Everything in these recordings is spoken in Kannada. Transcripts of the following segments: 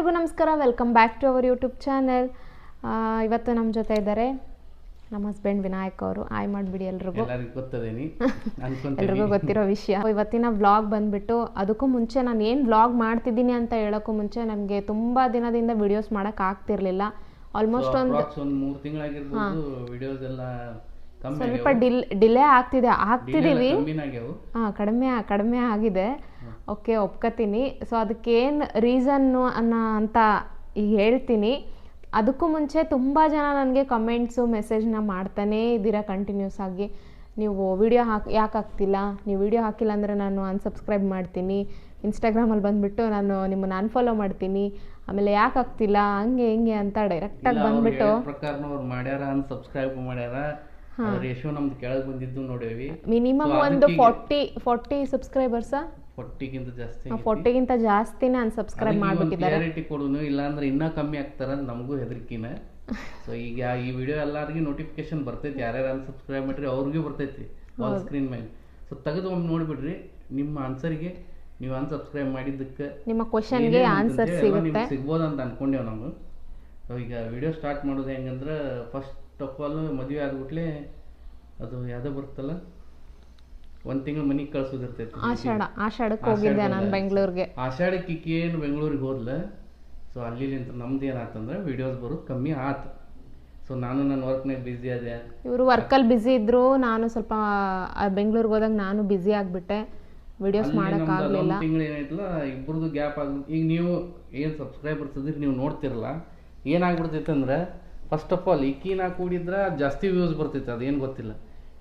ಎಲ್ಲರಿಗೂ ನಮಸ್ಕಾರ, welcome back to our YouTube channel. ಇವತ್ತು ನಮ್ಮ ಜೊತೆ ಇದ್ದಾರೆ ನಮ್ಮ ಹಸ್ಬೆಂಡ್ ವಿನಾಯಕ್ ಅವರು. ಆಯ್ ಮಾಡಿಬಿಡಿ ಎಲ್ರಿಗೂ. ಎಲ್ರಿಗೂ ಗೊತ್ತಿರೋ ವಿಷಯ. ಇವತ್ತಿನ ವ್ಲಾಗ್ ಬಂದ್ಬಿಟ್ಟು, ಅದಕ್ಕೂ ಮುಂಚೆ ನಾನು ಏನು ವ್ಲಾಗ್ ಮಾಡ್ತಿದ್ದೀನಿ ಅಂತ ಹೇಳೋಕ್ಕೂ ಮುಂಚೆ ನನಗೆ ತುಂಬ ದಿನದಿಂದ ವಿಡಿಯೋಸ್ ಮಾಡೋಕ್ಕೆ ಆಗ್ತಿರ್ಲಿಲ್ಲ. ಆಲ್ಮೋಸ್ಟ್ ಒಂದು 3 ತಿಂಗಳಾಗಿರ್ಬೋದು. ವಿಡಿಯೋಸ್ ಎಲ್ಲ ಸ್ವಲ್ಪ ಡಿಲೇ ಆಗ್ತಿದ್ದೀವಿ. ಕಡಿಮೆ ಆಗಿದೆ. ಓಕೆ, ಒಪ್ಕೋತೀನಿ. ಸೊ ಅದಕ್ಕೇನು ರೀಸನ್ನು ಅಂತ ಈಗ ಹೇಳ್ತೀನಿ. ಅದಕ್ಕೂ ಮುಂಚೆ ತುಂಬ ಜನ ನನಗೆ ಕಮೆಂಟ್ಸು ಮೆಸೇಜ್ನ ಮಾಡ್ತಾನೇ ಇದ್ದೀರಾ ಕಂಟಿನ್ಯೂಸ್ ಆಗಿ. ನೀವು ವಿಡಿಯೋ ಯಾಕೆ ಹಾಕ್ತಿಲ್ಲ, ನೀವು ವಿಡಿಯೋ ಹಾಕಿಲ್ಲ ಅಂದರೆ ನಾನು ಅನ್ಸಬ್ಸ್ಕ್ರೈಬ್ ಮಾಡ್ತೀನಿ, ಇನ್ಸ್ಟಾಗ್ರಾಮಲ್ಲಿ ಬಂದುಬಿಟ್ಟು ನಾನು ನಿಮ್ಮನ್ನು ಅನ್ಫಾಲೋ ಮಾಡ್ತೀನಿ, ಆಮೇಲೆ ಯಾಕೆ ಆಗ್ತಿಲ್ಲ ಹಂಗೆ ಹಿಂಗೆ ಅಂತ ಡೈರೆಕ್ಟಾಗಿ ಬಂದುಬಿಟ್ಟು ಮಾಡ್ಯಾರ, ಅನ್ಸಬ್ಸ್ಕ್ರೈಬ್ ಮಾಡ್ಯಾರ. ರೇಷಿಯೋ ನಮ್ದು ಕೆಳಗೆ ಬಂದಿದ್ದು ನೋಡೇವಿ. ಮಿನಿಮಮ್ ಒಂದು 40 ಸಬ್ಸ್ಕ್ರೈಬರ್ಸಾ, 40ಗಿಂತ ಜಾಸ್ತಿನೇ ಅನ್ಸಬ್ಸ್ಕ್ರೈಬ್ ಮಾಡ್ಬೇಕಿದ್ದಾರೆ. ಕ್ಲಾರಿಟಿ ಕೊಡುನು, ಇಲ್ಲಾಂದ್ರೆ ಇನ್ನೂ ಕಮ್ಮಿ ಆಗ್ತಾರ, ನಮಗೂ ಹೆದರಿಕಿನ. ಸೊ ಈಗ ಈ ವಿಡಿಯೋ ಎಲ್ಲರಿಗೂ ನೋಟಿಫಿಕೇಶನ್ ಬರ್ತೈತಿ, ಯಾರ್ಯಾರು ಅನ್ಸಬ್ಸ್ಕ್ರೈಬ್ ಮಾಡ್ರಿ ಅವ್ರಿಗೂ ಬರ್ತೈತಿ ಆನ್ ಸ್ಕ್ರೀನ್ ಮೇಲೆ. ಸೊ ತೆಗೆದು ಒಮ್ಮೆ ನೋಡ್ಬಿಡ್ರಿ, ನಿಮ್ಮ ಆನ್ಸರ್ಗೆ ನೀವು ಅನ್ಸಬ್ಸ್ಕ್ರೈಬ್ ಮಾಡಿದ್ದಕ್ಕೆ ನಿಮ್ಮ ಕ್ವಶನ್ಗೆ ಆನ್ಸರ್ ಸಿಗ್ಬೋದು ಅಂತ ಅನ್ಕೊಂಡೇವ್ ನಾವು. ಸೊ ಈಗ ವಿಡಿಯೋ ಸ್ಟಾರ್ಟ್ ಮಾಡೋದು ಹೆಂಗಂದ್ರೆ, ಫಸ್ಟ್ ಆಫ್ ಆಲ್ ಮದುವೆ ಆದ್ಬಿಟ್ಲೆ ಅದು ಯಾವುದೋ ಬರ್ತಲ್ಲ, 1 ತಿಂಗಳು ಮನೆಗೆ ಕಳ್ಸೋದಿರ್ತೈತಿ. ಆಷಾಢಕ್ಕೆ ಹೋಗಿದ್ದೆ ನಾನು ಬೆಂಗಳೂರಿಗೆ. ಆಷಾಢಕ್ಕೆ ಏನು ಬೆಂಗಳೂರಿಗೆ ಹೋದ್ಲ. ಸೊ ಅಲ್ಲಿಂತ ನಮ್ದು ಏನಾತಂದ್ರೆ ವಿಡಿಯೋಸ್ ಬರೋದು ಕಮ್ಮಿ ಆತು. ಸೊ ನಾನು ನನ್ನ ವರ್ಕ್ನಾಗ ಬ್ಯುಸಿ ಅದೇ, ಇವರು ವರ್ಕಲ್ಲಿ ಬ್ಯುಸಿ ಇದ್ರು, ನಾನು ಸ್ವಲ್ಪ ಬೆಂಗಳೂರಿಗೆ ಹೋದಾಗ ನಾನು ಬ್ಯುಸಿ ಆಗಿಬಿಟ್ಟೆ, ವಿಡಿಯೋಸ್ ಮಾಡೋಕ್ಕಾಗಲಿಲ್ಲ. ತಿಂಗಳು ಏನಾಯ್ತಲ್ಲ, ಇಬ್ಬರದು ಗ್ಯಾಪ್ ಆಗ. ಈಗ ನೀವು ಏನು ಸಬ್ಸ್ಕ್ರೈಬರ್ಸ್ ಇದ್ರಿ ನೀವು ನೋಡ್ತಿರಲ್ಲ, ಏನಾಗ್ಬಿಡ್ತೈತೆ ಅಂದ್ರೆ, ಫಸ್ಟ್ ಆಫ್ ಆಲ್ ಈಕಿನ ಕೂಡಿದ್ರೆ ಜಾಸ್ತಿ ವ್ಯೂಸ್ ಬರ್ತೈತೆ, ಅದೇನು ಗೊತ್ತಿಲ್ಲ.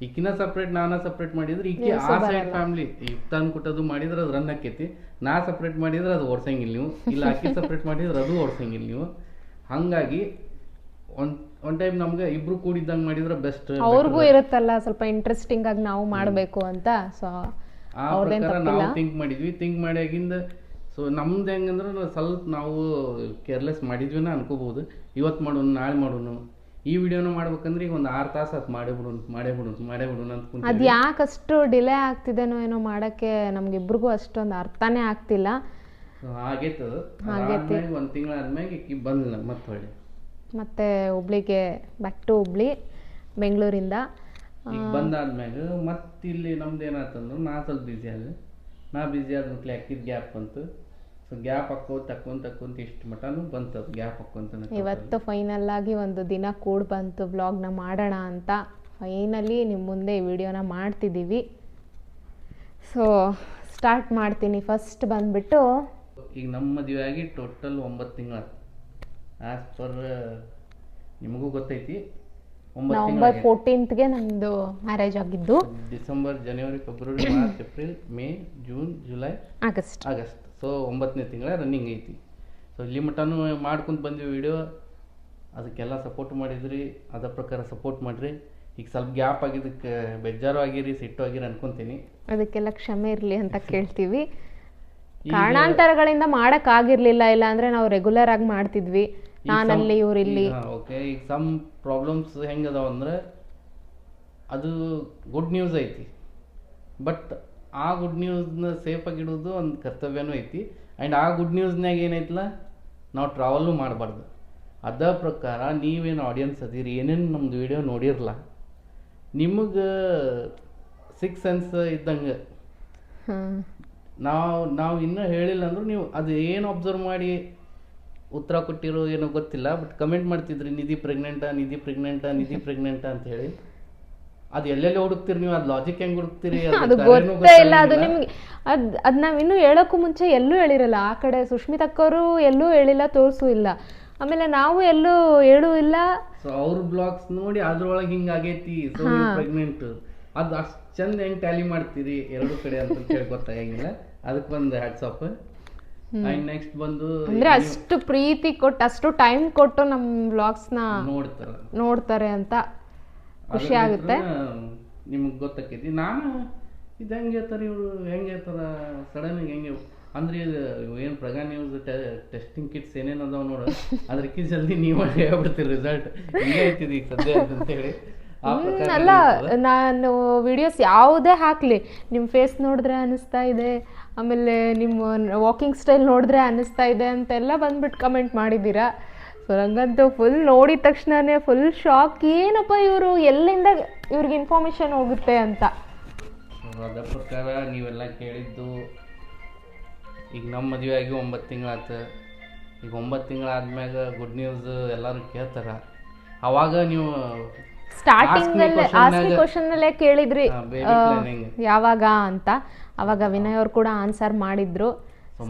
ಈಕಿನ ಸಪ್ರೇಟ್ ನಾನ ಸಪ್ರೇಟ್ ಮಾಡಿದ್ರೆ ಈಕಿ ಆ ಸೈಡ್ ಫ್ಯಾಮಿಲಿ ಇಫ್ತಾನ್ ಕುಟ್ಟೋದು ಮಾಡಿದ್ರೆ ಅದು ರನ್ ಆಕೈತಿ. ನಾ ಸಪ್ರೇಟ್ ಮಾಡಿದ್ರೆ ಅದು ಓಡ್ಸಂಗಿಲ್ಲ ನೀವು, ಇಲ್ಲ ಆಕಿ ಸಪ್ರೇಟ್ ಮಾಡಿದ್ರೆ ಅದು ಓಡ್ಸಂಗಿಲ್ಲ ನೀವು. ಹಾಗಾಗಿ ಒನ್ ಟೈಮ್ ನಮ್ಗೆ ಇಬ್ರು ಕೂಡಿದ್ದಂಗೆ ಮಾಡಿದ್ರೆ ಬೆಸ್ಟ್. ಅವ್ರಿಗೂ ಇರುತ್ತಲ್ಲ ಸ್ವಲ್ಪ ಇಂಟ್ರೆಸ್ಟಿಂಗ್ ಆಗಿ ನಾವು ಮಾಡಬೇಕು ಅಂತ. ಸೊ ಆ ಪ್ರಕಾರ ನಾವು ಥಿಂಕ್ ಮಾಡಿಯಾಗಿಂದ. ಸೊ ನಮ್ದು ಹೆಂಗಂದ್ರೆ ಸ್ವಲ್ಪ ನಾವು ಕೇರ್ಲೆಸ್ ಮಾಡಿದ್ವಿನ ಅನ್ಕೋಬಹುದು. ಇವತ್ತು ಮಾಡೋಣ, ನಾಳೆ ಮಾಡೋಣ, ಈ ವಿಡಿಯೋನ ಮಾಡ್ಬೇಕಂದ್ರೆ ಈಗ ಒಂದು 6 ತಾಸು ಆತು, ಮಾಡೇ ಬಿಡೋಣ ಅಂತ. ಅದು ಯಾಕಷ್ಟು ಡಿಲೇ ಆಗ್ತಿದೇನೋ ಏನೋ ಮಾಡೋಕ್ಕೆ ನಮ್ಗಿಬ್ರಿಗೂ ಅಷ್ಟೊಂದು ಅರ್ಥನೇ ಆಗ್ತಿಲ್ಲ. ಆಗೈತದ. 1 ತಿಂಗಳ ಆದ್ಮೇಲೆ ಈಕಿ ಬಂದಿಲ್ಲ ಮತ್ತೆ ಹುಬ್ಳಿಗೆ ಬ್ಯಾಕ್ ಟು ಹುಬ್ಳಿ ಬೆಂಗಳೂರಿಂದ. ಈಗ ಬಂದಾದ್ಮ್ಯಾಗ ಮತ್ತೆ ಇಲ್ಲಿ ನಮ್ದು ಏನಾಯ್ತಂದ್ರೆ, ನಾ ಸ್ವಲ್ಪ ಬ್ಯುಸಿ ಆದ್ಮೇಲೆ ಹಾಕಿದ ಗ್ಯಾಪ್ ಬಂತು. ಸೊ ಗ್ಯಾಪ್ ತಕ್ಕೊಂತ ಇಷ್ಟು ಮಟನು ಬಂತು, ಅದು ಗ್ಯಾಪ್ ಹಾಕ್ಕೊಂತ. ಇವತ್ತು ಫೈನಲ್ ಆಗಿ ಒಂದು ದಿನ ಕೂಡ್ ಬಂತು ವ್ಲಾಗ್ನ ಮಾಡೋಣ ಅಂತ. ಫೈನಲಿ ನಿಮ್ಮ ಮುಂದೆ ಈ ವಿಡಿಯೋನ ಮಾಡ್ತಿದ್ದೀವಿ. ಸೊ ಸ್ಟಾರ್ಟ್ ಮಾಡ್ತೀನಿ. ಫಸ್ಟ್ ಬಂದ್ಬಿಟ್ಟು, ಈಗ ನಮ್ಮ ಮದುವೆ ಆಗಿ ಟೋಟಲ್ 9 ತಿಂಗಳು. ಆಸ್ ಪರ್ ನಿಮಗೂ ಗೊತ್ತೈತಿ, ನವೆಂಬರ್ 14ಗೆ ನಮ್ಮದು ಮ್ಯಾರೇಜ್ ಆಗಿದ್ದು. ಡಿಸೆಂಬರ್, ಜನವರಿ, ಫೆಬ್ರವರಿ, March, April, May, June, July, August. So 9ನೇ ತಿಂಗಳ ರನ್ನಿಂಗ್ ಐತಿ. ಸೊ ಇಲ್ಲಿ ಮಟನು ಮಾಡ್ಕೊಂತ ಬಂದ್ವಿ ವಿಡಿಯೋ. ಅದಕ್ಕೆಲ್ಲ ಸಪೋರ್ಟ್ ಮಾಡಿದ್ರಿ, ಅದ ಪ್ರಕಾರ ಸಪೋರ್ಟ್ ಮಾಡಿರಿ. ಈಗ ಸ್ವಲ್ಪ ಗ್ಯಾಪ್ ಆಗಿದ್ದಕ್ಕೆ ಬೇಜಾರು ಆಗಿರಿ, ಸಿಟ್ಟು ಆಗಿರಿ ಅನ್ಕೊಂತೀನಿ. ಅದಕ್ಕೆಲ್ಲ ಕ್ಷಮೆ ಇರಲಿ ಅಂತ ಕೇಳ್ತೀವಿ. ಕಾರಣಾಂತರಗಳಿಂದ ಮಾಡೋಕ್ಕಾಗಿರ್ಲಿಲ್ಲ, ಇಲ್ಲ ಅಂದರೆ ನಾವು ರೆಗ್ಯುಲರ್ ಆಗಿ ಮಾಡ್ತಿದ್ವಿ, ನಾನಲ್ಲಿ ಇವರಿಲ್ಲಿ. ಓಕೆ, ಈಗ ಸಮ್ ಪ್ರಾಬ್ಲಮ್ಸ್ ಹೆಂಗದಾವ ಅಂದ್ರೆ, ಅದು ಗುಡ್ ನ್ಯೂಸ್ ಐತಿ, ಬಟ್ ಆ ಗುಡ್ ನ್ಯೂಸ್ನ ಸೇಫಾಗಿ ಇಡೋದು ಒಂದು ಕರ್ತವ್ಯನೂ ಐತಿ. ಆ್ಯಂಡ್ ಆ ಗುಡ್ ನ್ಯೂಸ್ನಾಗ ಏನೈತಲ್ಲ, ನಾವು ಟ್ರಾವೆಲ್ಲು ಮಾಡಬಾರ್ದು. ಅದ ಪ್ರಕಾರ ನೀವೇನು ಆಡಿಯನ್ಸ್ ಅದೀರಿ, ಏನೇನು ನಮ್ಮದು ವಿಡಿಯೋ ನೋಡಿರಲ್ಲ, ನಿಮಗೆ 6 ಸೆನ್ಸ್ ಇದ್ದಂಗೆ. ನಾವು ಇನ್ನೂ ಹೇಳಿಲ್ಲ ಅಂದರೂ ನೀವು ಅದು ಏನು ಅಬ್ಸರ್ವ್ ಮಾಡಿ ಉತ್ತರ ಕೊಟ್ಟಿರೋ ಏನೋ ಗೊತ್ತಿಲ್ಲ, ಬಟ್ ಕಮೆಂಟ್ ಮಾಡ್ತಿದ್ರಿ, ನಿಧಿ ಪ್ರೆಗ್ನೆಂಟಾ ಅಂತ ಹೇಳಿ. ಅದು ಎಲ್ಲೆಲ್ಲಿ ಹುಡುಕ್ತಿರಿ ನೀವು, ಅದು ಲಾಜಿಕ್ ಹೆಂಗೆ ಹುಡುಕ್ತಿರಿ ಅದು ಗೊತ್ತೇ ಇಲ್ಲ. ಅದು ನಿಮ್ಗೆ ಅದು ನಾವು ಇನ್ನೂ ಹೇಳೋಕ್ಕೂ ಮುಂಚೆ ಎಲ್ಲೂ ಹೇಳಿರಲ್ಲ. ಆ ಕಡೆ ಸುಷ್ಮಿತಕ್ಕವರು ಎಲ್ಲೂ ಹೇಳಿಲ್ಲ, ತೋರಿಸೂ ಇಲ್ಲ, ಆಮೇಲೆ ನಾವು ಎಲ್ಲೂ ಹೇಳೂ ಇಲ್ಲ. ಸೊ ಅವ್ರ ಬ್ಲಾಗ್ಸ್ ನೋಡಿ ಅದ್ರೊಳಗೆ ಹಿಂಗೆ ಆಗೈತಿ, ಸೊ ಪ್ರೆಗ್ನೆಂಟ್, ಅದು ಅಷ್ಟು ಚಂದ ಹೆಂಗೆ ಟ್ಯಾಲಿ ಮಾಡ್ತೀರಿ ಎರಡು ಕಡೆ ಅಂತ ಹೇಳಿ ಗೊತ್ತಾಗಿಲ್ಲ. ಅದಕ್ಕೆ ಒಂದು ಹ್ಯಾಟ್ಸ್ ಆಫ್. ಆ್ಯಂಡ್ ನೆಕ್ಸ್ಟ್ ಬಂದು ಅಂದ್ರೆ ಅಷ್ಟು ಪ್ರೀತಿ ಕೊಟ್ಟು, ಅಷ್ಟು ಟೈಮ್ ಕೊಟ್ಟು ನಮ್ಮ ವ್ಲಾಗ್ಸ್ನ ನೋಡ್ತಾರೆ ಅಂತ ಖುಷಿ ಆಗುತ್ತೆ. ನಿಮ್ಗೆ ಗೊತ್ತಾಕೈತಿ. ನಾನು ಇದು ಹೆಂಗೆ ಹೇಳ್ತಾರೆ, ಇವರು ಹೆಂಗೆ ಹೇಳ್ತಾರ ಸಡನ್ ಹೆಂಗೆ ಅಂದ್ರೆ, ಏನು ಪ್ರಗಾ ನ್ಯೂಸ್ ಟೆಸ್ಟಿಂಗ್ ಕಿಟ್ಸ್ ಏನೇನು ಅದಾವ ನೋಡು, ಅದಕ್ಕಿಂತ ಜಲ್ದಿ ನೀವು ಹೇಳ್ಬಿಡ್ತೀರಿ ರಿಸಲ್ಟ್ ಹಿಂಗೆ ಐತಿದೆ ಈಗ ಸದ್ಯ ಅಂತೇಳಿ. ಅಲ್ಲ, ನಾನು ವಿಡಿಯೋಸ್ ಯಾವುದೇ ಹಾಕಲಿ ನಿಮ್ಮ ಫೇಸ್ ನೋಡಿದ್ರೆ ಅನ್ನಿಸ್ತಾ ಇದೆ, ಆಮೇಲೆ ನಿಮ್ಮ ವಾಕಿಂಗ್ ಸ್ಟೈಲ್ ನೋಡಿದ್ರೆ ಅನ್ನಿಸ್ತಾ ಇದೆ ಅಂತೆಲ್ಲ ಬಂದ್ಬಿಟ್ಟು ಕಮೆಂಟ್ ಮಾಡಿದ್ದೀರಾ. ಸೊ ನಂಗಂತೂ ಫುಲ್ ನೋಡಿದ ತಕ್ಷಣವೇ ಫುಲ್ ಶಾಕ್, ಏನಪ್ಪ ಇವರು ಎಲ್ಲಿಂದ ಇವ್ರಿಗೆ ಇನ್ಫಾರ್ಮೇಷನ್ ಹೋಗುತ್ತೆ ಅಂತ. ಅದರ ಪ್ರಕಾರ ನೀವೆಲ್ಲ ಕೇಳಿದ್ದು, ಈಗ ನಮ್ಮ ಮದುವೆ ಆಗಿ 9 ತಿಂಗಳಾಯ್ತು. ಈಗ 9 ತಿಂಗಳಾದ್ಮ್ಯಾಗ ಗುಡ್ ನ್ಯೂಸ್ ಎಲ್ಲರೂ ಕೇಳ್ತಾರೆ. ಅವಾಗ ನೀವು ಸ್ಟಾರ್ಟಿಂಗಲ್ಲೇ ಕ್ವಶನ್ನಲ್ಲೇ ಕೇಳಿದ್ರಿ ಯಾವಾಗ ಅಂತ, ಅವಾಗ ವಿನಯ್ ಅವ್ರು ಕೂಡ ಆನ್ಸರ್ ಮಾಡಿದ್ರು.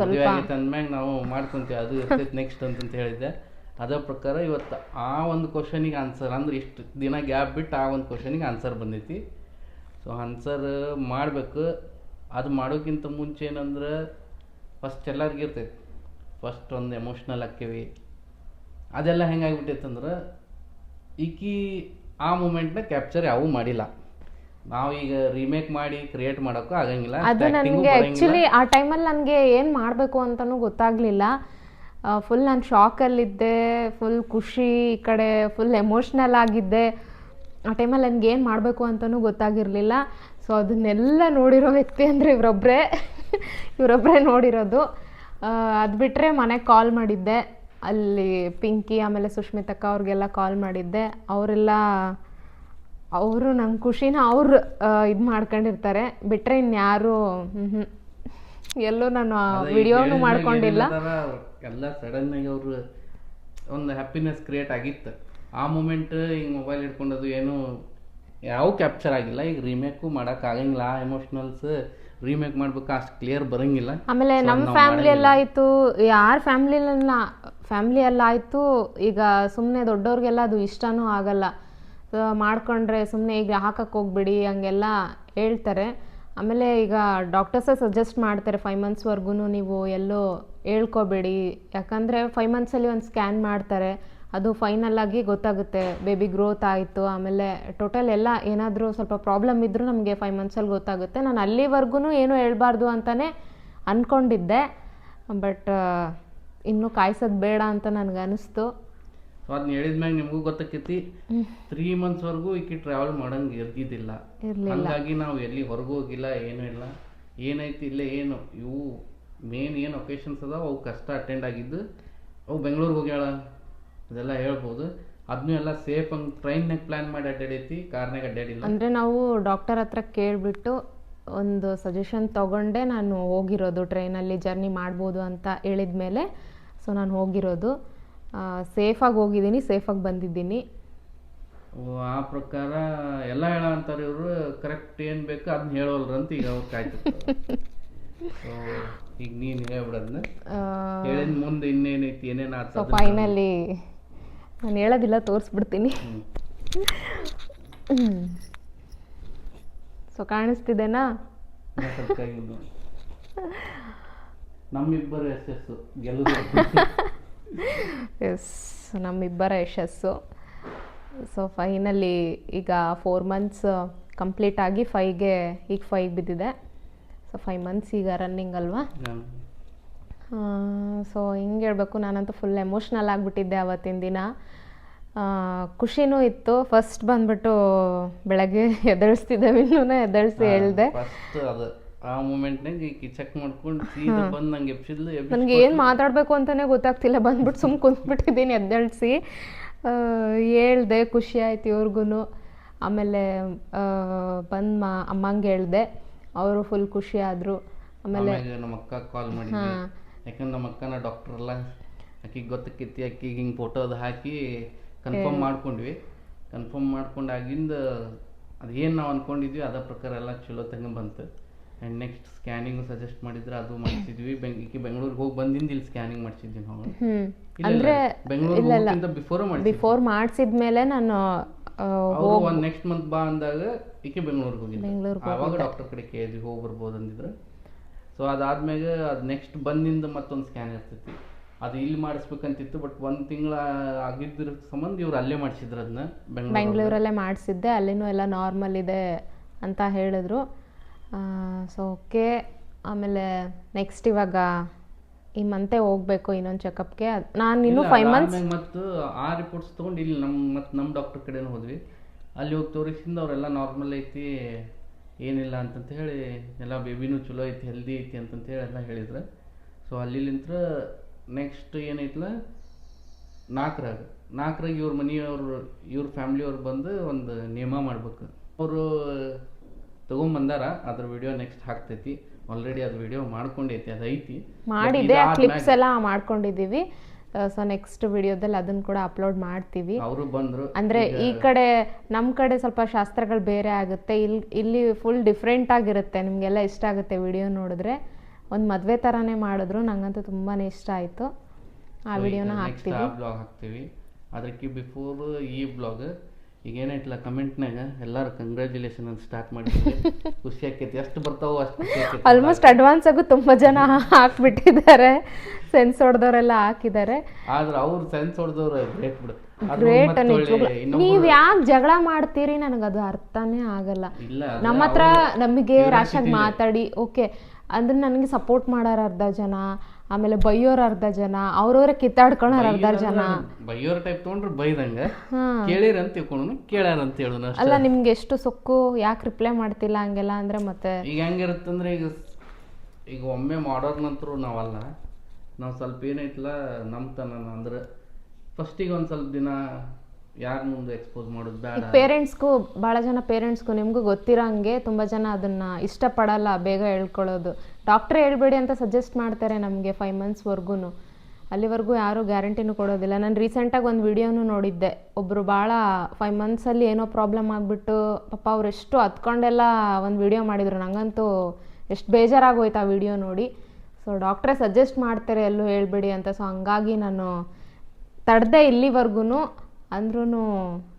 ಮದುವೆ ಆಗೈತೆ ಅಂದ್ಮ್ಯಾಗ ನಾವು ಮಾಡ್ಕೊಂತೀವಿ, ಅದು ಇರ್ತೈತೆ ನೆಕ್ಸ್ಟ್ ಅಂತಂತ ಹೇಳಿದ್ದೆ. ಅದರ ಪ್ರಕಾರ ಇವತ್ತು ಆ ಒಂದು ಕ್ವಶನಿಗೆ ಆನ್ಸರ್, ಅಂದ್ರೆ ಇಷ್ಟು ದಿನ ಗ್ಯಾಪ್ ಬಿಟ್ಟು ಆ ಒಂದು ಕ್ವಶನಿಗೆ ಆನ್ಸರ್ ಬಂದೈತಿ. ಸೊ ಆನ್ಸರ್ ಮಾಡಬೇಕು. ಅದು ಮಾಡೋಕ್ಕಿಂತ ಮುಂಚೆ ಏನಂದ್ರೆ ಫಸ್ಟ್ ಎಲ್ಲರಿಗೂ ಇರ್ತೈತಿ, ಫಸ್ಟ್ ಒಂದು ಎಮೋಷ್ನಲ್ ಆಕ್ಕೇವಿ. ಅದೆಲ್ಲ ಹೆಂಗಾಗ್ಬಿಟ್ಟೈತೆ ಅಂದ್ರೆ ಈಕಿ ಆ ಮೂಮೆಂಟ್ನ ಕ್ಯಾಪ್ಚರ್ ಯಾವೂ ಮಾಡಿಲ್ಲ. ನಾವೀಗ ರೀಮೇಕ್ ಮಾಡಿ ಕ್ರಿಯೇಟ್ ಮಾಡೋಕ್ಕೂ ಆಗಂಗಿಲ್ಲ. ಅದು ನನಗೆ ಆ್ಯಕ್ಚುಲಿ ಆ ಟೈಮಲ್ಲಿ ನನಗೆ ಏನು ಮಾಡಬೇಕು ಅಂತಲೂ ಗೊತ್ತಾಗಲಿಲ್ಲ. ಫುಲ್ ನಾನು ಶಾಕಲ್ಲಿದ್ದೆ, ಫುಲ್ ಖುಷಿ, ಈ ಕಡೆ ಫುಲ್ ಎಮೋಷ್ನಲ್ ಆಗಿದ್ದೆ. ಆ ಟೈಮಲ್ಲಿ ನನಗೆ ಏನು ಮಾಡಬೇಕು ಅಂತಲೂ ಗೊತ್ತಾಗಿರಲಿಲ್ಲ. ಸೊ ಅದನ್ನೆಲ್ಲ ನೋಡಿರೋ ವ್ಯಕ್ತಿ ಅಂದರೆ ಇವರೊಬ್ಬರೇ ನೋಡಿರೋದು. ಅದು ಬಿಟ್ಟರೆ ಮನೆಗೆ ಕಾಲ್ ಮಾಡಿದ್ದೆ, ಅಲ್ಲಿ ಪಿಂಕಿ ಆಮೇಲೆ ಸುಷ್ಮಿತಕ್ಕ ಅವ್ರಿಗೆಲ್ಲ ಕಾಲ್ ಮಾಡಿದ್ದೆ. ಅವರು ನನ್ನ ಖುಷಿನ ಅವ್ರು ಇದು ಮಾಡ್ಕೊಂಡಿರ್ತಾರೆ, ಬಿಟ್ಟರೆ ಇನ್ಯಾರು ಎಲ್ಲೂ ನಾನು ವಿಡಿಯೋನು ಮಾಡ್ಕೊಂಡಿಲ್ಲ. ಎಲ್ಲ ಸಡನ್ನಾಗಿ ಅವರು ಒಂದು ಹ್ಯಾಪಿನೆಸ್ ಕ್ರಿಯೇಟ್ ಆಗಿತ್ತು. ಆ ಮೂಮೆಂಟ್ ಹಿಂಗೆ ಮೊಬೈಲ್ ಹಿಡ್ಕೊಂಡದು ಏನು ಯಾವ ಕ್ಯಾಪ್ಚರ್ ಆಗಿಲ್ಲ. ಈಗ ರೀಮೇಕು ಮಾಡೋಕ್ಕಾಗಂಗಿಲ್ಲ. ಆ ಎಮೋಷ್ನಲ್ಸ್ ರೀಮೇಕ್ ಮಾಡ್ಬೇಕು, ಅಷ್ಟು ಕ್ಲಿಯರ್ ಬರೋಂಗಿಲ್ಲ. ಆಮೇಲೆ ನಮ್ಮ ಫ್ಯಾಮ್ಲಿ ಎಲ್ಲ ಆಯಿತು, ಯಾರ ಫ್ಯಾಮ್ಲಿ ಎಲ್ಲ ಆಯಿತು. ಈಗ ಸುಮ್ಮನೆ ದೊಡ್ಡವ್ರಿಗೆಲ್ಲ ಅದು ಇಷ್ಟನೂ ಆಗಲ್ಲ. ಮಾಡ್ಕೊಂಡ್ರೆ ಸುಮ್ಮನೆ ಈಗ ಹಾಕಕ್ಕೆ ಹೋಗ್ಬಿಡಿ ಹಂಗೆಲ್ಲ ಹೇಳ್ತಾರೆ. ಆಮೇಲೆ ಈಗ ಡಾಕ್ಟರ್ಸೇ ಸಜೆಸ್ಟ್ ಮಾಡ್ತಾರೆ 5 ಮಂತ್ಸ್ವರೆಗೂ ನೀವು ಎಲ್ಲೋ ಹೇಳ್ಕೊಬೇಡಿ, ಯಾಕಂದರೆ 5 ಮಂತ್ಸಲ್ಲಿ ಒಂದು ಸ್ಕ್ಯಾನ್ ಮಾಡ್ತಾರೆ, ಅದು ಫೈನಲ್ ಆಗಿ ಗೊತ್ತಾಗುತ್ತೆ ಬೇಬಿ ಗ್ರೋತ್ ಆಯಿತು. ಆಮೇಲೆ ಟೋಟಲ್ ಎಲ್ಲ ಏನಾದರೂ ಸ್ವಲ್ಪ ಪ್ರಾಬ್ಲಮ್ ಇದ್ದರೂ ನಮಗೆ 5 ಮಂತ್ಸಲ್ಲಿ ಗೊತ್ತಾಗುತ್ತೆ. ನಾನು ಅಲ್ಲಿವರೆಗೂ ಏನೂ ಹೇಳ್ಬಾರ್ದು ಅಂತಲೇ ಅಂದ್ಕೊಂಡಿದ್ದೆ, ಬಟ್ ಇನ್ನೂ ಕಾಯಿಸೋದು ಬೇಡ ಅಂತ ನನಗೆ ಅನಿಸ್ತು. ಸೊ ಅದನ್ನ ಹೇಳಿದ್ಮ್ಯಾಗ ನಿಮಗೂ ಗೊತ್ತಾಕೈತಿ 3 ಮಂತ್ಸ್ವರೆಗೂ ಈಕಿ ಟ್ರಾವೆಲ್ ಮಾಡಂಗೆ ಇರ್ದಿದ್ದಿಲ್ಲ. ಹಾಗಾಗಿ ನಾವು ಎಲ್ಲಿ ಹೊರಗೂ ಹೋಗಿಲ್ಲ, ಏನೂ ಇಲ್ಲ. ಏನೈತಿ ಇಲ್ಲೇ ಏನು ಇವು ಮೇನ್ ಏನು ಒಕೇಶನ್ಸ್ ಅದಾವ ಅವು ಕಷ್ಟ ಅಟೆಂಡ್ ಆಗಿದ್ದು. ಅವು ಬೆಂಗಳೂರಿಗೆ ಹೋಗ್ಯಾಳ ಅದೆಲ್ಲ ಹೇಳ್ಬೋದು. ಅದನ್ನೂ ಎಲ್ಲ ಸೇಫ್ ಹಂಗೆ ಟ್ರೈನ್ನಾಗ ಪ್ಲ್ಯಾನ್ ಮಾಡಿ ಅಡ್ಡಾಡೈತಿ, ಕಾರ್ನಾಗ ಅಡ್ಡಾಡಿಲ್ಲ. ಅಂದರೆ ನಾವು ಡಾಕ್ಟರ್ ಹತ್ರ ಕೇಳಿಬಿಟ್ಟು ಒಂದು ಸಜೆಷನ್ ತೊಗೊಂಡೆ ನಾನು ಹೋಗಿರೋದು. ಟ್ರೈನಲ್ಲಿ ಜರ್ನಿ ಮಾಡ್ಬೋದು ಅಂತ ಹೇಳಿದ ಮೇಲೆ ಸೊ ನಾನು ಹೋಗಿರೋದು. ಸೇಫಾಗಿ ಹೋಗಿದ್ದೀನಿ, ಸೇಫಾಗಿ ಬಂದಿದ್ದೀನಿ. ಆ ಪ್ರಕಾರ ಎಲ್ಲ ಹೇಳ ಅಂತಾರೆ ಇವರು. ಕರೆಕ್ಟ್ ಏನು ಬೇಕು ಅದನ್ನ ಹೇಳೋಲ್ರಂತ ಈಗ ಅವ್ರು ಕಾಯ್ತಿರ್ತಾರೆ. ಸೊ ಈಗ ನೀನು ಹೇಳ್ಬಿಡೋದನ್ನ ಹೇಳಿದ ಮುಂದೆ ಇನ್ನೇನೈತಿ ಏನೇನು ಆಗ್ತದೆ. ಸೊ ಫೈನಲಿ ನಾನು ಹೇಳೋದಿಲ್ಲ, ತೋರಿಸ್ಬಿಡ್ತೀನಿ. ಸೊ ಕಾಣಿಸ್ತಿದೆನಾ? ನಮ್ಮಿಬ್ಬರ ಯಶಸ್ಸು ಗೆಲ್ಲುದು. ಎಸ್, ನಮ್ಮಿಬ್ಬರ ಯಶಸ್ಸು. ಸೊ ಫೈನಲಿ ಈಗ 4 ಮಂತ್ಸ್ ಕಂಪ್ಲೀಟ್ ಆಗಿ 5 ಬಿದ್ದಿದೆ. ಸೊ 5 ಮಂತ್ಸ್ ಈಗ ರನ್ನಿಂಗ್ ಅಲ್ವಾ. ಸೊ ಹಿಂಗೆ ಹೇಳ್ಬೇಕು, ನಾನಂತೂ ಫುಲ್ ಎಮೋಷ್ನಲ್ ಆಗಿಬಿಟ್ಟಿದ್ದೆ ಅವತ್ತಿನ ದಿನ. ಖುಷಿನೂ ಇತ್ತು. ಫಸ್ಟ್ ಬಂದ್ಬಿಟ್ಟು ಬೆಳಗ್ಗೆ ಎದ್ದೇಳಿಸ್ತಿದ್ದೆ, ಇನ್ನೂ ಎದ್ದೇಳಿಸಿ ಹೇಳಿದೆ. ಆ ಮೂಮೆಂಟ್ನಾಗ ಚೆಕ್ ಮಾಡ್ಕೊಂಡು ಸೀದಾ ಬಂದು ನಂಗೆ ಎಬ್ಸಿದ್ಲು. ನನಗೆ ಏನು ಮಾತಾಡಬೇಕು ಅಂತಲೇ ಗೊತ್ತಾಗ್ತಿಲ್ಲ, ಬಂದ್ಬಿಟ್ಟು ಸುಮ್ಮನೆ ಕುಂತ್ಬಿಟ್ಟಿದ್ದೀನಿ ಎದ್ದೇಳಿಸಿ. ಹೇಳ್ದೆ, ಖುಷಿ ಆಯ್ತು ಇವ್ರಿಗೂ. ಆಮೇಲೆ ಬಂದು ಅಮ್ಮಂಗೆ ಹೇಳ್ದೆ, ಅವರು ಫುಲ್ ಖುಷಿ ಆದರು. ಆಮೇಲೆ ನಮ್ಮ ಅಕ್ಕ ಕಾಲ್ ಮಾಡಿದ್ವಿ, ಯಾಕಂದ್ರೆ ನಮ್ಮ ಅಕ್ಕನ ಡಾಕ್ಟರ್ ಎಲ್ಲ ಆಕಿಗೆ ಗೊತ್ತಕ್ಕೈತಿ. ಆಕಿಗೆ ಹಿಂಗೆ ಫೋಟೋ ಅದು ಹಾಕಿ ಕನ್ಫರ್ಮ್ ಮಾಡ್ಕೊಂಡ್ವಿ. ಕನ್ಫರ್ಮ್ ಮಾಡ್ಕೊಂಡಾಗಿಂದ ಅದು ಏನು ನಾವು ಅಂದ್ಕೊಂಡಿದ್ವಿ ಅದ ಪ್ರಕಾರ ಎಲ್ಲ ಚಲೋ ತಂಗ ಬಂತು. ಆ್ಯಂಡ್ ನೆಕ್ಸ್ಟ್ ಸ್ಕ್ಯಾನಿಂಗು ಸಜೆಸ್ಟ್ ಮಾಡಿದ್ರೆ ಅದು ಮಾಡಿಸಿದ್ವಿ. ಈಕಿ ಬೆಂಗಳೂರಿಗೆ ಹೋಗಿ ಬಂದಿಂದ ಇಲ್ಲಿ ಸ್ಕ್ಯಾನಿಂಗ್ ಮಾಡಿಸಿದ್ವಿ ನಾವು. ಅಂದರೆ ಬೆಂಗಳೂರು ಬಿಫೋರ್ ಮಾಡಿಸಿದ್ಮೇಲೆ ನಾನು ಒಂದು ನೆಕ್ಸ್ಟ್ ಮಂತ್ ಬಾ ಅಂದಾಗ ಈಕೆ ಬೆಂಗಳೂರಿಗೆ ಹೋಗಿದ್ದೆ. ಆವಾಗ ಡಾಕ್ಟರ್ ಕಡೆ ಕೇಳಿದ್ವಿ, ಹೋಗಿ ಬರ್ಬೋದು ಅಂದಿದ್ರು. ಸೊ ಅದಾದ್ಮೇಲೆ ಅದು ನೆಕ್ಸ್ಟ್ ಬಂದಿಂದ ಮತ್ತೊಂದು ಸ್ಕ್ಯಾನ್ ಇರ್ತೈತಿ, ಅದು ಇಲ್ಲಿ ಮಾಡಿಸ್ಬೇಕಂತಿತ್ತು. ಬಟ್ 1 ತಿಂಗಳ ಆಗಿದ್ರ ಸಂಬಂಧ ಇವ್ರು ಅಲ್ಲೇ ಮಾಡಿಸಿದ್ರು. ಅದನ್ನ ಬೆಂಗಳೂರಲ್ಲೇ ಮಾಡಿಸಿದ್ದೆ, ಅಲ್ಲಿನೂ ಎಲ್ಲ ನಾರ್ಮಲ್ ಇದೆ ಅಂತ ಹೇಳಿದ್ರು. So okay. ಆಮೇಲೆ ನೆಕ್ಸ್ಟ್ ಇವಾಗ ಈ ಮಂತೆ ಹೋಗ್ಬೇಕು ಇನ್ನೊಂದು ಚೆಕಪ್ಗೆ. ನಾನು ಇನ್ನೂ 5 ಮಂತ್ಸ್ ಮತ್ತು ಆ ರಿಪೋರ್ಟ್ಸ್ ತೊಗೊಂಡು ಇಲ್ಲಿ ನಮ್ಮ ಡಾಕ್ಟರ್ ಕಡೆನೂ ಹೋದ್ವಿ. ಅಲ್ಲಿ ಹೋಗಿ ತೋರಿಸಿಂದ ಅವರೆಲ್ಲ ನಾರ್ಮಲ್ ಐತಿ ಏನಿಲ್ಲ ಅಂತಂತ ಹೇಳಿ ಎಲ್ಲ ಬೇಬಿನೂ ಚಲೋ ಐತಿ ಹೆಲ್ದಿ ಐತಿ ಅಂತಂತ ಹೇಳಿ ಎಲ್ಲ ಹೇಳಿದ್ರು. ಸೊ ಅಲ್ಲಿಲಿಂತ್ರ ನೆಕ್ಸ್ಟ್ ಏನೈತಲ್ಲ 4ರಾಗ ಇವ್ರ ಮನೆಯವ್ರು ಇವ್ರ ಫ್ಯಾಮ್ಲಿಯವ್ರು ಬಂದು ಒಂದು ನೇಮ ಮಾಡ್ಬೇಕು. ಅವರು ತಗೊಂಬಂದಾರ, ಅದ್ರ ವಿಡಿಯೋ ನೆಕ್ಸ್ಟ್ ಹಾಕ್ತೈತಿ. ಆಲ್ರೆಡಿ ಅದು ವಿಡಿಯೋ ಮಾಡ್ಕೊಂಡೈತಿ, ಅದು ಐತಿ ಮಾಡಿದೆ, ಆ ಕ್ಲಿಪ್ಸ್ ಎಲ್ಲ ಮಾಡ್ಕೊಂಡಿದ್ದೀವಿ. ಸೊ ನೆಕ್ಸ್ಟ್ ವಿಡಿಯೋದಲ್ಲಿ ಅದನ್ನ ಕೂಡ ಅಪ್ಲೋಡ್ ಮಾಡ್ತೀವಿ. ಅವರು ಬಂದ್ರು ಅಂದ್ರೆ ಈ ಕಡೆ ನಮ್ಮ ಕಡೆ ಸ್ವಲ್ಪ ಶಾಸ್ತ್ರಗಳು ಬೇರೆ ಆಗುತ್ತೆ, ಇಲ್ಲಿ ಫುಲ್ ಡಿಫ್ರೆಂಟ್ ಆಗಿರುತ್ತೆ. ನಿಮಗೆಲ್ಲ ಇಷ್ಟ ಆಗುತ್ತೆ ವಿಡಿಯೋ ನೋಡಿದ್ರೆ. ಒಂದು ಮದುವೆ ಥರನೇ ಮಾಡಿದ್ರು, ನಂಗಂತೂ ತುಂಬಾ ಇಷ್ಟ ಆಯಿತು. ಆ ವಿಡಿಯೋನ ಹಾಕ್ತೀವಿ, ಬ್ಲಾಗ್ ಹಾಕ್ತೀವಿ. ಅದಕ್ಕೆ ಬಿಫೋರ್ ಈ ಬ್ಲಾಗ್ ಈಗ ಏನೈತಲ್ಲ ಕಮೆಂಟ್ನಾಗ ಎಲ್ಲರೂ ಕಂಗ್ರ್ಯಾಚುಲೇಷನ್ ಅಂತ ಸ್ಟಾರ್ಟ್ ಮಾಡಿದ್ವಿ. ಖುಷಿ ಆಕೈತಿ, ಎಷ್ಟು ಬರ್ತಾವೋ ಅಷ್ಟು. ಆಲ್ಮೋಸ್ಟ್ ಅಡ್ವಾನ್ಸ್ ಆಗು ತುಂಬ ಜನ ಹಾಕ್ಬಿಟ್ಟಿದ್ದಾರೆ, ಸೆನ್ಸ್ ಹೊಡೆದವರೆಲ್ಲ ಹಾಕಿದ್ದಾರೆ. ಆದ್ರೆ ಅವ್ರು ಸೆನ್ಸ್ ಹೊಡೆದವ್ರು ಗ್ರೇಟ್ ಬಿಡು, ಗ್ರೇಟ್. ನೀವ್ ಯಾಕೆ ಜಗಳ ಮಾಡ್ತೀರಿ ನನಗದು ಅರ್ಥನೇ ಆಗಲ್ಲ. ನಮ್ಮ ಹತ್ರ ನಮಗೆ ರಾಶಾಗಿ ಮಾತಾಡಿ ಓಕೆ ಅಂದ್ರೆ ನನಗೆ ಸಪೋರ್ಟ್ ಮಾಡೋರು ಅರ್ಧ ಜನ, ಆಮೇಲೆ ಬೈಯೋರು ಅರ್ಧ ಜನ, ಅವ್ರವ್ರೆ ಕಿತ್ತಾಡ್ಕೊಳೋರು ಅರ್ಧ ಜನ. ಬೈಯೋರ್ ಟೈಪ್ ತೊಗೊಂಡ್ರೆ ಬೈದಂಗ, ಕೇಳಿರ ಅಂತ ತಿಳ್ಕೊಂಡು ಕೇಳ್ಯಾರ ಅಂತ ಹೇಳೋಣ ಅಲ್ಲ. ನಿಮ್ಗೆ ಎಷ್ಟು ಸೊಕ್ಕು, ಯಾಕೆ ರಿಪ್ಲೈ ಮಾಡ್ತಿಲ್ಲ ಹಂಗೆಲ್ಲ ಅಂದ್ರೆ ಮತ್ತೆ ಈಗ ಹೆಂಗಿರುತ್ತಂದ್ರೆ ಈಗ ಒಮ್ಮೆ ಮಾಡೋರ್ ನಂತರ ನಾವಲ್ಲ, ನಾವು ಸ್ವಲ್ಪ ಏನೈತಲ್ಲ ನಮ್ತನ ಅಂದ್ರೆ ಫಸ್ಟಿಗೆ ಒಂದು ಸ್ವಲ್ಪ ದಿನ ಯಾರ ಮುಂದೆ ಎಕ್ಸ್ಪೋಸ್ ಮಾಡೋದು ಬೇಡ. ಪೇರೆಂಟ್ಸ್ಗೂ ಭಾಳ ಜನ ಪೇರೆಂಟ್ಸ್ಗೂ ನಿಮಗೂ ಗೊತ್ತಿರೋ ಹಂಗೆ ತುಂಬ ಜನ ಅದನ್ನು ಇಷ್ಟಪಡಲ್ಲ ಬೇಗ ಹೇಳ್ಕೊಳ್ಳೋದು. ಡಾಕ್ಟ್ರೇ ಹೇಳ್ಬೇಡಿ ಅಂತ ಸಜೆಸ್ಟ್ ಮಾಡ್ತಾರೆ ನಮಗೆ 5 monthsವರೆಗೂ. ಅಲ್ಲಿವರೆಗೂ ಯಾರೂ ಗ್ಯಾರಂಟಿನೂ ಕೊಡೋದಿಲ್ಲ. ನಾನು ರೀಸೆಂಟಾಗಿ ಒಂದು ವಿಡಿಯೋನು ನೋಡಿದ್ದೆ, ಒಬ್ಬರು ಭಾಳ 5 monthsಲ್ಲಿ ಏನೋ ಪ್ರಾಬ್ಲಮ್ ಆಗಿಬಿಟ್ಟು ಪಾಪ ಅವ್ರು ಎಷ್ಟು ಹತ್ಕೊಂಡೆಲ್ಲ ಒಂದು ವಿಡಿಯೋ ಮಾಡಿದರು. ನನಗಂತೂ ಎಷ್ಟು ಬೇಜಾರಾಗೋಯ್ತು ಆ ವಿಡಿಯೋ ನೋಡಿ. ಸೊ ಡಾಕ್ಟ್ರೇ ಸಜೆಸ್ಟ್ ಮಾಡ್ತಾರೆ ಎಲ್ಲೂ ಹೇಳ್ಬೇಡಿ ಅಂತ. ಸೊ ಹಂಗಾಗಿ ನಾನು ತಡೆದೆ ಇಲ್ಲಿವರೆಗೂ. ಅಂದ್ರೂ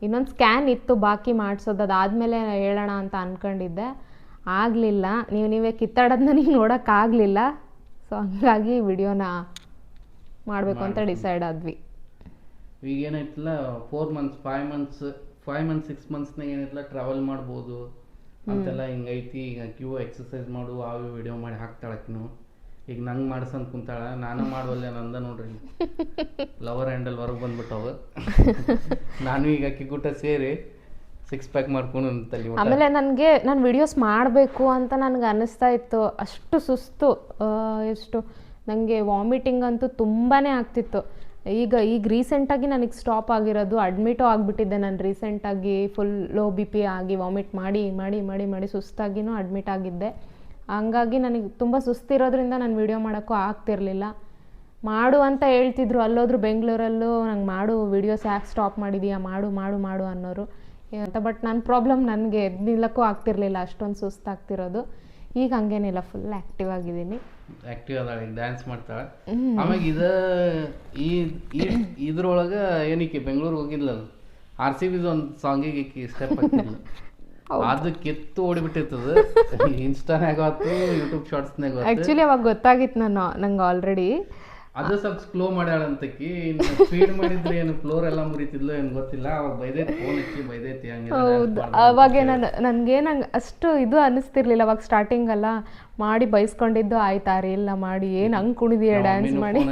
ಇನ್ನೊಂದು ಸ್ಕ್ಯಾನ್ ಇತ್ತು ಬಾಕಿ ಮಾಡಿಸೋದು, ಅದಾದಮೇಲೆ ಹೇಳೋಣ ಅಂತ ಅಂದ್ಕೊಂಡಿದ್ದೆ, ಆಗಲಿಲ್ಲ. ನೀವೇ ಕಿತ್ತಾಡೋದು ನನಗೆ ನೋಡೋಕ್ಕಾಗಲಿಲ್ಲ. ಸೊ ಹಂಗಾಗಿ ವಿಡಿಯೋನ ಮಾಡಬೇಕು ಅಂತ ಡಿಸೈಡ್ ಆದ್ವಿ. ಈಗ ಏನೈತಲ್ಲ 4 months 5 months 6 monthsನಾಗ ಏನೈತಲ್ಲ ಟ್ರಾವೆಲ್ ಮಾಡ್ಬೋದು ಅಂತೆಲ್ಲ ಹಿಂಗೈತಿ. ಈಗ ಎಕ್ಸಸೈಸ್ ಮಾಡು ಅವು ವಿಡಿಯೋ ಮಾಡಿ ಹಾಕ್ತಾಳಕ್ಕಿನು. ಈಗ ನಂಗೆ ಮಾಡ್ಸಂತ ಕುಂತಾಳ, ನಾನು ಮಾಡುವಲ್ಲೇ ನಂದ ನೋಡ್ರಿ ಲವರ್ ಹ್ಯಾಂಡಲ್ ಹೊರಗೆ ಬಂದ್ಬಿಟ್ಟವು. ನಾನು ಈಗ ಅಕ್ಕಿಗೂಟ ಸೇರಿ 6 pack ಮಾಡ್ಕೊಂಡು ಅಂತಲ್ಲಿ. ಆಮೇಲೆ ನಾನು ವಿಡಿಯೋಸ್ ಮಾಡಬೇಕು ಅಂತ ನನಗೆ ಅನ್ನಿಸ್ತಾ ಇತ್ತು. ಅಷ್ಟು ಸುಸ್ತು, ಎಷ್ಟು ನನಗೆ ವಾಮಿಟಿಂಗ್ ಅಂತೂ ತುಂಬಾ ಆಗ್ತಿತ್ತು. ಈಗ ರೀಸೆಂಟಾಗಿ ನನಗೆ ಸ್ಟಾಪ್ ಆಗಿರೋದು, ಅಡ್ಮಿಟು ಆಗಿಬಿಟ್ಟಿದ್ದೆ ನಾನು ರೀಸೆಂಟಾಗಿ. ಫುಲ್ ಲೋ BP ಆಗಿ ವಾಮಿಟ್ ಮಾಡಿ ಮಾಡಿ ಮಾಡಿ ಮಾಡಿ ಸುಸ್ತಾಗಿನೂ ಅಡ್ಮಿಟ್ ಆಗಿದ್ದೆ. ಹಂಗಾಗಿ ನನಗೆ ತುಂಬ ಸುಸ್ತಿರೋದ್ರಿಂದ ನಾನು ವಿಡಿಯೋ ಮಾಡೋಕ್ಕೂ ಆಗ್ತಿರ್ಲಿಲ್ಲ. ಮಾಡು ಅಂತ ಹೇಳ್ತಿದ್ರು, ಅಲ್ಲೋದ್ರು ಬೆಂಗಳೂರಲ್ಲೂ ನಂಗೆ ಮಾಡು ವಿಡಿಯೋಸ್ ಯಾಕೆ ಸ್ಟಾಪ್ ಮಾಡಿದೀಯಾ, ಮಾಡು ಮಾಡು ಮಾಡು ಅನ್ನೋರು ಅಂತ. ಬಟ್ ನನ್ನ ಪ್ರಾಬ್ಲಮ್ ನನಗೆ ಎದ್ದು ನಿಲ್ಲಕ್ಕೂ ಆಗ್ತಿರ್ಲಿಲ್ಲ, ಅಷ್ಟೊಂದು ಸುಸ್ತಾಗ್ತಿರೋದು. ಈಗ ಹಂಗೇನಿಲ್ಲ, ಫುಲ್ ಆ್ಯಕ್ಟಿವ್ ಆಗಿದ್ದೀನಿ. ಆ್ಯಕ್ಟಿವ್ ಅದಾಳೆ, ಡ್ಯಾನ್ಸ್ ಮಾಡ್ತಾಳೆ. ಆಮ್ಯಾಗ ಇದ್ರೊಳಗೆ ಏನಕ್ಕೆ ಬೆಂಗಳೂರಿಗೆ ಹೋಗಿದ್ಲಲ್ಲ, RCB ಒಂದು ಸಾಂಗಿಗೆ ಸ್ಟೆಪ್ ಹಾಕ್ತಿಲ್ಲ, ಅದು ಕಿತ್ತು ಓಡಿಬಿಟ್ಟಿರ್ತದ. ಇನ್ಸ್ಟಾನಾಗ ಆಯ್ತು, ಯೂಟ್ಯೂಬ್ ಶಾರ್ಟ್ಸ್ನಾಗ ಆ್ಯಕ್ಚುಲಿ ಅವಾಗ ಗೊತ್ತಾಗಿತ್ತು ನಂಗೆ ಆಲ್ರೆಡಿ. ಅದು ಸ್ವಲ್ಪ ಸ್ಲೋ ಮಾಡ್ಯಾಳಂತಕಿ, ಸ್ಪೀಡ್ ಮಾಡಿದ್ರೆ ಏನು ಫ್ಲೋರ್ ಎಲ್ಲ ಮುರಿತಿದ್ಲು ಏನು ಗೊತ್ತಿಲ್ಲ. ಅವಾಗ ಬೈದೈತಿ, ಫೋನ್ ಹಚ್ಚಿ ಬೈದೈತಿ. ಹೌದು, ಅವಾಗೆ ನನಗೆ ನಂಗೆ ಅಷ್ಟು ಇದು ಅನ್ನಿಸ್ತಿರ್ಲಿಲ್ಲ ಅವಾಗ ಸ್ಟಾರ್ಟಿಂಗ್ ಅಲ್ಲ. ಮಾಡಿ ಬೈಸ್ಕೊಂಡಿದ್ದು ಆಯ್ತಾ ರೀ, ಇಲ್ಲ ಮಾಡಿ ಏನು ಹಂಗೆ ಕುಣಿದೀಯ ಡ್ಯಾನ್ಸ್ ಮಾಡಿ.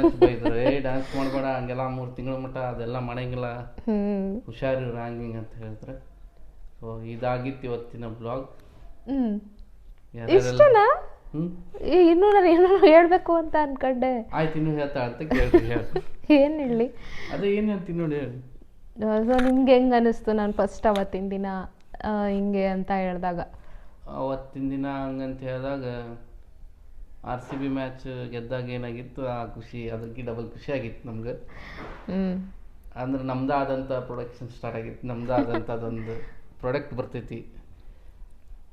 ಡ್ಯಾನ್ಸ್ ಮಾಡಬೇಡ ಹಂಗೆಲ್ಲ 3 ತಿಂಗಳ ಮಟ್ಟ ಅದೆಲ್ಲ ಮಾಡಂಗಿಲ್ಲ, ಹುಷಾರಿರ ಹಂಗಿಂಗ್ ಅಂತ ಹೇಳಿದ್ರೆ. ಸೊ ಇದಾಗಿತ್ತು ಇವತ್ತಿನ ಬ್ಲಾಗ್. ಇಷ್ಟನಾ? ಇನ್ನೂ ನಾನು ಏನೋ ಹೇಳ್ಬೇಕು ಅಂತ ಅನ್ಕೊಂಡೆ. ಆಯ್ತು, ಇನ್ನೂ ಹೇಳ್ತಾ ಅಂತ ಕೇಳ್ತೀನಿ. ಏನು ಹೇಳಿ? ಅದೇ ಏನು ಹೇಳ್ತೀನಿ ನೋಡಿ. ಸೊ ನಿಮ್ಗೆ ಹೆಂಗೆ ಅನ್ನಿಸ್ತು ನಾನು ಫಸ್ಟ್ ಅವತ್ತಿನ ದಿನ ಹಿಂಗೆ ಅಂತ ಹೇಳಿದಾಗ? ಅವತ್ತಿನ ದಿನ ಹಂಗಂತ ಹೇಳಿದಾಗ RCB ಮ್ಯಾಚ್ ಗೆದ್ದಾಗ ಏನಾಗಿತ್ತು ಆ ಖುಷಿ, ಅದಕ್ಕೆ ಡಬಲ್ ಖುಷಿ ಆಗಿತ್ತು ನಮ್ಗೆ. ಅಂದ್ರೆ ನಮ್ದು ಆದಂಥ ಪ್ರೊಡಕ್ಷನ್ ಸ್ಟಾರ್ಟ್ ಆಗಿತ್ತು, ನಮ್ದು ಆದಂಥ ಅದೊಂದು ಪ್ರಾಡಕ್ಟ್ ಬರ್ತೈತಿ.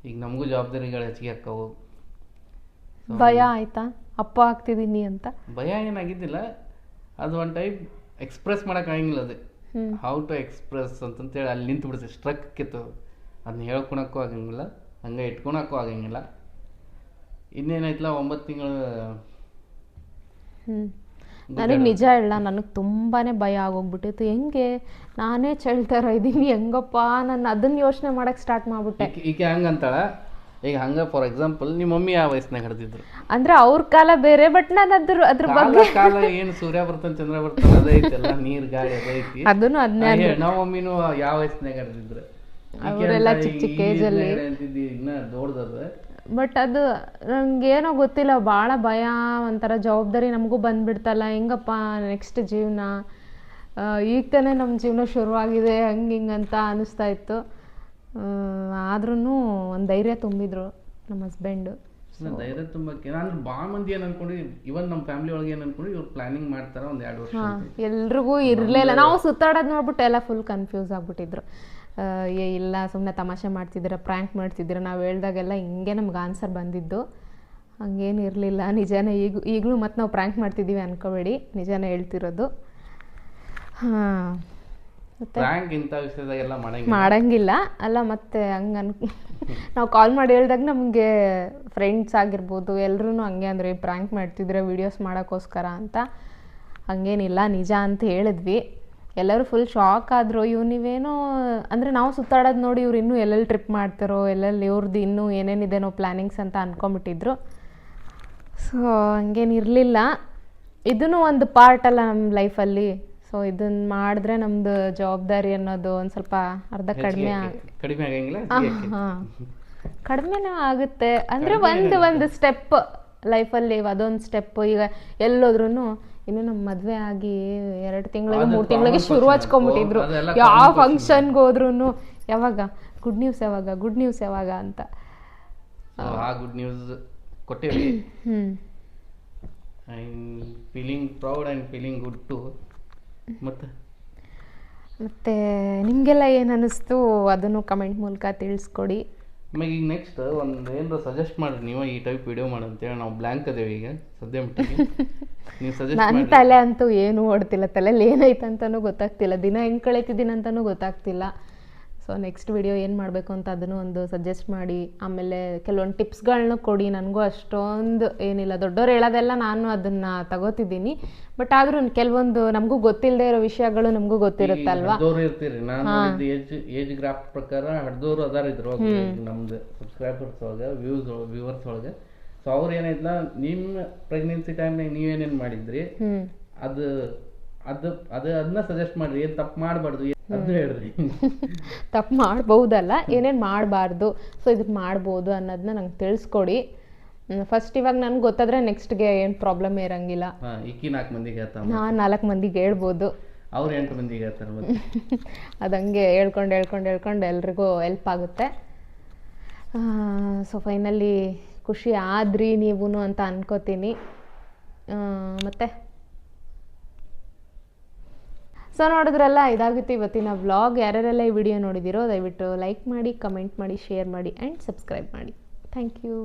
ಈಗ ನಮಗೂ ಜವಾಬ್ದಾರಿಗಳು ಹೆಚ್ಚಿಗೆ ಹಾಕವು. ಭಯ ಆಯ್ತಾ ಅಪ್ಪ ಆಗ್ತಿದ್ದೀನಿ ಅಂತ? ಭಯ ಏನಾಗಿದ್ದಿಲ್ಲ, ಅದು ಒಂದು ಟೈಪ್ ಎಕ್ಸ್ಪ್ರೆಸ್ ಮಾಡೋಕ್ಕಾಗಿಲ್ಲ. ಅದು ಹೌ ಟು ಎಕ್ಸ್ಪ್ರೆಸ್ ಅಂತಂತೇಳಿ ಅಲ್ಲಿ ನಿಂತು ಬಿಡುತ್ತೆ, ಸ್ಟ್ರಕ್ ಕಿತ್ತು. ಅದನ್ನ ಹೇಳ್ಕೊಳಕ್ಕೂ ಆಗಂಗಿಲ್ಲ, ಹಂಗೆ ಇಟ್ಕೊಳಕ್ಕೂ ಆಗಂಗಿಲ್ಲ. ಇನ್ನೇನಾಯ್ತಲ್ಲ 9 ತಿಂಗಳು. ನನಗೆ ನಿಜ ಹೇಳ, ನನಗೆ ತುಂಬಾ ಭಯ ಆಗೋಗ್ಬಿಟ್ಟಿತ್ತು. ಹೆಂಗೆ ನಾನೇ ಚಳ್ತಾರ ಇದ್ದೀನಿ, ಹೆಂಗಪ್ಪ ನಾನು ಅದನ್ನ ಯೋಚನೆ ಮಾಡಕ್ಕೆ ಸ್ಟಾರ್ಟ್ ಮಾಡ್ಬಿಟ್ಟೆ. ಈಗ ಹಂಗಂತಾಳ. ಈಗ ಹಂಗೆ ಫಾರ್ ಎಕ್ಸಾಂಪಲ್ ನಿಮ್ಮ ಮಮ್ಮಿ ಯಾವ ವಯಸ್ಸಿನಾಗ ಹಿಡಿದಿದ್ರು ಅಂದ್ರೆ ಅವ್ರ ಕಾಲ ಬೇರೆ, ಬಟ್ ನಾನು ಅದ್ರ ಬಗ್ಗೆ ಕಾಲ ಏನು ಸೂರ್ಯ ಬರ್ತಾನೆ ಚಂದ್ರ ಬರ್ತಾನೆ ಅದೈತಲ್ಲ, ನೀರ್ ಗಾಳಿ ಅದೈತಿ. ಅದನ್ನು ಅದನ್ನೇ ನಾವು ಮಮ್ಮಿನೂ ಯಾವ ವಯಸ್ಸಿನಾಗ ಹಿಡಿದಿದ್ರು ಅವರೆಲ್ಲ ಚಿಕ್ಕ ಚಿಕ್ಕ ಏಜಲ್ಲಿ. ಅಂತಿದ್ದಿ ಇನ್ನ ದೊಡ್ಡದ. ಬಟ್ ಅದು ನಂಗೇನೋ ಗೊತ್ತಿಲ್ಲ, ಭಾಳ ಭಯ, ಒಂಥರ ಜವಾಬ್ದಾರಿ ನಮಗೂ ಬಂದ್ಬಿಡ್ತಲ್ಲ, ಹೆಂಗಪ್ಪ ನೆಕ್ಸ್ಟ್ ಜೀವನ, ಈಗ ತಾನೇ ನಮ್ಮ ಜೀವನ ಶುರುವಾಗಿದೆ ಹಂಗೆ ಹಿಂಗಂತ ಅನ್ನಿಸ್ತಾ ಇತ್ತು. ಆದ್ರೂ ಒಂದು ಧೈರ್ಯ ತುಂಬಿದ್ರು ನಮ್ಮ ಹಸ್ಬೆಂಡು. ಧೈರ್ಯ ತುಂಬಕ್ಕೆ ನಾನು ಭಾಳ ಮಂದಿ ಏನು ಅನ್ಕೊಂಡು, ಇವನ್ ನಮ್ಮ ಫ್ಯಾಮಿಲಿ ಒಳಗೆ ಏನು ಅನ್ಕೊಂಡು ಇವ್ರು ಪ್ಲಾನಿಂಗ್ ಮಾಡ್ತಾರ ಒಂದು 2 ವರ್ಷ. ಎಲ್ರಿಗೂ ಇರಲಿಲ್ಲ, ನಾವು ಸುತ್ತಾಡೋದು ನೋಡ್ಬಿಟ್ಟು ಎಲ್ಲ ಫುಲ್ ಕನ್ಫ್ಯೂಸ್ ಆಗ್ಬಿಟ್ಟಿದ್ರು. ಇಲ್ಲ ಸುಮ್ಮನೆ ತಮಾಷೆ ಮಾಡ್ತಿದ್ದೀರ, ಪ್ರ್ಯಾಂಕ್ ಮಾಡ್ತಿದ್ದೀರ, ನಾವು ಹೇಳ್ದಾಗೆಲ್ಲ ಹಿಂಗೆ ನಮ್ಗೆ ಆನ್ಸರ್ ಬಂದಿದ್ದು, ಹಂಗೇನು ಇರಲಿಲ್ಲ. ನಿಜಾನೇ ಈಗಲೂ ಮತ್ತೆ ನಾವು ಪ್ರ್ಯಾಂಕ್ ಮಾಡ್ತಿದ್ದೀವಿ ಅನ್ಕೋಬೇಡಿ, ನಿಜಾನೇ ಹೇಳ್ತಿರೋದು. ಹಾಂ, ಮತ್ತೆ ಇಂಥ ವಿಷಯದಾಗೆಲ್ಲ ಮಾಡಂಗಿಲ್ಲ ಅಲ್ಲ. ಮತ್ತೆ ಹಂಗೆ ನಾವು ಕಾಲ್ ಮಾಡಿ ಹೇಳ್ದಾಗ ನಮಗೆ ಫ್ರೆಂಡ್ಸ್ ಆಗಿರ್ಬೋದು ಎಲ್ಲರೂ ಹಂಗೆ ಅಂದರೆ ಪ್ರ್ಯಾಂಕ್ ಮಾಡ್ತಿದ್ರೆ ವೀಡಿಯೋಸ್ ಮಾಡೋಕ್ಕೋಸ್ಕರ ಅಂತ. ಹಂಗೇನಿಲ್ಲ, ನಿಜ ಅಂತ ಹೇಳಿದ್ವಿ. ಎಲ್ಲರೂ ಫುಲ್ ಶಾಕ್ ಆದರು. ನೀವೇನೋ ಅಂದರೆ ನಾವು ಸುತ್ತಾಡೋದು ನೋಡಿ ಇವ್ರು ಇನ್ನೂ ಎಲ್ಲೆಲ್ಲಿ ಟ್ರಿಪ್ ಮಾಡ್ತಾರೋ, ಎಲ್ಲೆಲ್ಲಿ ಇವ್ರದ್ದು ಇನ್ನೂ ಏನೇನಿದೆನೋ ಪ್ಲ್ಯಾನಿಂಗ್ಸ್ ಅಂತ ಅಂದ್ಕೊಂಬಿಟ್ಟಿದ್ರು. ಸೊ ಹಂಗೇನಿರಲಿಲ್ಲ. ಇದೂ ಒಂದು ಪಾರ್ಟ್ ಅಲ್ಲ ನಮ್ಮ ಲೈಫಲ್ಲಿ. ಸೊ ಇದನ್ನು ಮಾಡಿದ್ರೆ ನಮ್ಮದು ಜವಾಬ್ದಾರಿ ಅನ್ನೋದು ಒಂದು ಸ್ವಲ್ಪ ಅರ್ಧ ಕಡಿಮೆ ಆಗಂಗಿಲ್ಲ. ಹಾಂ, ಕಡಿಮೆನೂ ಆಗುತ್ತೆ. ಅಂದರೆ ಒಂದು ಸ್ಟೆಪ್ ಲೈಫಲ್ಲಿ, ಅದೊಂದು ಸ್ಟೆಪ್. ಈಗ ಎಲ್ಲೋದ್ರೂ ಇನ್ನು ನಮ್ಮ ಮದುವೆ ಆಗಿ 2 ತಿಂಗಳಿಗೆ 3 ತಿಂಗಳಿಗೆ ಶುರು ಹಚ್ಕೊಂಡ್ಬಿಟ್ಟಿದ್ರು. ಯಾವ ಫಂಕ್ಷನ್ಗೆ ಹೋದ್ರೂ ಯಾವಾಗ ಗುಡ್ ನ್ಯೂಸ್ ಯಾವಾಗ ಅಂತ. ಗುಡ್ ನ್ಯೂಸ್ ಕೊಟ್ಟೇವಿ. I am feeling proud and feeling good too. ಮತ್ತೆ ನಿಮಗೆಲ್ಲ ಏನು ಅನ್ನಿಸ್ತು ಅದನ್ನು ಕಮೆಂಟ್ ಮೂಲಕ ತಿಳಿಸ್ಕೊಡಿ. ಆಮೇಲೆ ಈಗ ನೆಕ್ಸ್ಟ್ ಒಂದು ಏನಾರ ಸಜೆಸ್ಟ್ ಮಾಡಿರಿ, ನೀವು ಈ ಟೈಪ್ ವಿಡಿಯೋ ಮಾಡಂತೇಳಿ. ನಾವು ಬ್ಲ್ಯಾಂಕ್ ಅದೇವಿ ಈಗ ಸದ್ಯ ಮಟ್ಟಿಗೆ. ನೀವು ಸಜೆಸ್ಟ್ ನನ್ನ ತಲೆ ಅಂತೂ ಏನೂ ಓಡ್ತಿಲ್ಲ, ತಲೆಯಲ್ಲಿ ಏನಾಯ್ತು ಅಂತಲೂ ಗೊತ್ತಾಗ್ತಿಲ್ಲ, ದಿನ ಹೆಂಗೆ ಕಳೀತಿದ್ದೀನಿ ಅಂತಲೂ ಗೊತ್ತಾಗ್ತಿಲ್ಲ. ಸೊ ನೆಕ್ಸ್ಟ್ ವಿಡಿಯೋ ಏನು ಮಾಡಬೇಕು ಅಂತ ಅದನ್ನು ಒಂದು ಸಜೆಸ್ಟ್ ಮಾಡಿ. ಆಮೇಲೆ ಕೆಲವೊಂದು ಟಿಪ್ಸ್ಗಳನ್ನ ಕೊಡಿ. ನನಗೂ ಅಷ್ಟೊಂದು ಏನಿಲ್ಲ, ದೊಡ್ಡವ್ರು ಹೇಳೋದೆಲ್ಲ ನಾನು ಅದನ್ನು ತಗೋತಿದ್ದೀನಿ. ಬಟ್ ಆದ್ರೂ ಕೆಲವೊಂದು ನಮಗೂ ಗೊತ್ತಿಲ್ಲದೆ ಇರೋ ವಿಷಯಗಳು ನಮಗೂ ಗೊತ್ತಿರುತ್ತಲ್ವಾ. ಇರ್ತೀರಿ, ನಾನು ಏಜ್ ಗ್ರಾಫ್ ಪ್ರಕಾರ ಹಡ್ದೋರು ಅದಾರ ಇದ್ರು ನಮ್ದು ಸಬ್ಸ್ಕ್ರೈಬರ್ಸ್ ಒಳಗೆ, ವ್ಯೂವರ್ಸ್ ಒಳಗೆ. ಸೊ ಅವ್ರು ಏನಾಯ್ತಲ್ಲ, ನಿಮ್ಮ ಪ್ರೆಗ್ನೆನ್ಸಿ ಟೈಮ್ನಾಗ ನೀವೇನೇನು ಮಾಡಿದ್ರಿ ಅದನ್ನ ಸಜೆಸ್ಟ್ ಮಾಡ್ರಿ. ಏನು ತಪ್ಪು ಮಾಡಬಾರ್ದು ಅದನ್ನ ಹೇಳ್ರಿ. ತಪ್ಪು ಮಾಡ್ಬಹುದಲ್ಲ, ಏನೇನು ಮಾಡಬಾರ್ದು, ಸೊ ಇದಕ್ಕೆ ಮಾಡ್ಬೋದು ಅನ್ನೋದನ್ನ ನಂಗೆ ತಿಳಿಸ್ಕೊಡಿ. ಫಸ್ಟ್ ಇವಾಗ ನನ್ಗೆ ಗೊತ್ತಾದ್ರೆ ನೆಕ್ಸ್ಟ್ಗೆ ಏನು ಪ್ರಾಬ್ಲಮ್ ಇರಂಗಿಲ್ಲ. ಈಕಿ 4 ಮಂದಿಗೆ ಹೇಳ್ತಾರ, ನಾನು 4 ಮಂದಿಗೆ ಹೇಳ್ಬೋದು, ಅವ್ರು 8 ಮಂದಿಗೆ ಹೇಳ್ತಾರೆ. ಅದಂಗೆ ಹೇಳ್ಕೊಂಡು ಎಲ್ರಿಗೂ ಹೆಲ್ಪ್ ಆಗುತ್ತೆ. ಸೊ ಫೈನಲಿ ಖುಷಿ ಆದ್ರಿ ನೀವು ಅಂತ ಅನ್ಕೋತೀನಿ. ಮತ್ತೆ ಸೊ ನೋಡಿದ್ರಲ್ಲ, ಇದಾಗಿತ್ತು ಇವತ್ತಿನ ವ್ಲಾಗ್. ಯಾರ್ಯಾರೆಲ್ಲ ಈ ವಿಡಿಯೋ ನೋಡಿದಿರೋ ದಯವಿಟ್ಟು ಲೈಕ್ ಮಾಡಿ, ಕಮೆಂಟ್ ಮಾಡಿ, ಶೇರ್ ಮಾಡಿ ಆ್ಯಂಡ್ ಸಬ್ಸ್ಕ್ರೈಬ್ ಮಾಡಿ. Thank you.